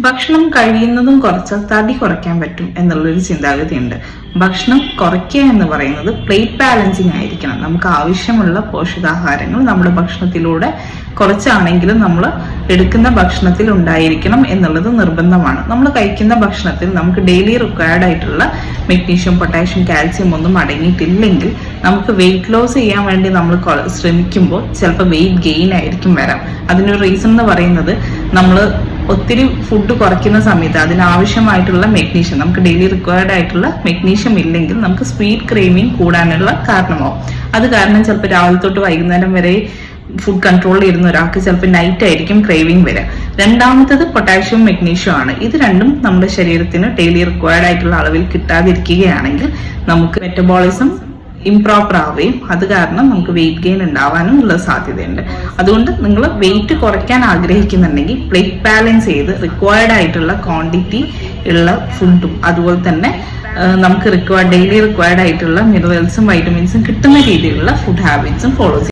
ഭക്ഷണം കഴിയുന്നതും കുറച്ചാൽ തടി കുറയ്ക്കാൻ പറ്റും എന്നുള്ളൊരു ചിന്താഗതിയുണ്ട്. ഭക്ഷണം കുറയ്ക്കുക എന്ന് പറയുന്നത് പ്ലേറ്റ് ബാലൻസിങ് ആയിരിക്കണം. നമുക്ക് ആവശ്യമുള്ള പോഷകാഹാരങ്ങൾ നമ്മുടെ ഭക്ഷണത്തിലൂടെ കുറച്ചാണെങ്കിലും നമ്മൾ എടുക്കുന്ന ഭക്ഷണത്തിൽ ഉണ്ടായിരിക്കണം എന്നുള്ളത് നിർബന്ധമാണ്. നമ്മൾ കഴിക്കുന്ന ഭക്ഷണത്തിൽ നമുക്ക് ഡെയിലി റിക്വയർഡ് ആയിട്ടുള്ള മെഗ്നീഷ്യം, പൊട്ടാഷ്യം, കാൽസ്യം ഒന്നും അടങ്ങിയിട്ടില്ലെങ്കിൽ നമുക്ക് വെയിറ്റ് ലോസ് ചെയ്യാൻ വേണ്ടി നമ്മൾ ശ്രമിക്കുമ്പോൾ ചിലപ്പോൾ വെയിറ്റ് ഗെയിൻ ആയിരിക്കും വരാം. അതിനൊരു റീസൺ എന്ന് പറയുന്നത് നമ്മൾ ഒത്തിരി ഫുഡ് കുറയ്ക്കുന്ന സമയത്ത് അതിനാവശ്യമായിട്ടുള്ള മെഗ്നീഷ്യം, നമുക്ക് ഡെയിലി റിക്വയർഡ് ആയിട്ടുള്ള മെഗ്നീഷ്യം ഇല്ലെങ്കിൽ നമുക്ക് സ്വീറ്റ് ക്രേവിങ് കൂടാനുള്ള കാരണമാവും. അത് കാരണം ചിലപ്പോൾ രാവിലെ തൊട്ട് വൈകുന്നേരം വരെ ഫുഡ് കൺട്രോളിൽ ഇരുന്ന ഒരാൾക്ക് ചിലപ്പോൾ നൈറ്റ് ആയിരിക്കും ക്രേവിങ് വരിക. രണ്ടാമത്തത് പൊട്ടാഷ്യം, മെഗ്നീഷ്യം ആണ്. ഇത് രണ്ടും നമ്മുടെ ശരീരത്തിന് ഡെയിലി റിക്വയർഡ് ആയിട്ടുള്ള അളവിൽ കിട്ടാതിരിക്കുകയാണെങ്കിൽ നമുക്ക് മെറ്റബോളിസം ഇംപ്രോപ്പർ ആവുകയും അത് കാരണം നമുക്ക് വെയിറ്റ് ഗെയിൻ ഉണ്ടാവാനും ഉള്ള സാധ്യതയുണ്ട്. അതുകൊണ്ട് നിങ്ങൾ വെയിറ്റ് കുറയ്ക്കാൻ ആഗ്രഹിക്കുന്നുണ്ടെങ്കിൽ പ്ലേറ്റ് ബാലൻസ് ചെയ്ത് റിക്വയർഡ് ആയിട്ടുള്ള ക്വാണ്ടിറ്റി ഉള്ള ഫുഡും അതുപോലെ തന്നെ നമുക്ക് ഡെയിലി റിക്വയർഡ് ആയിട്ടുള്ള മിനറൽസും വൈറ്റമിൻസും കിട്ടുന്ന രീതിയിലുള്ള ഫുഡ് ഹാബിറ്റ്സും ഫോളോ ചെയ്യും.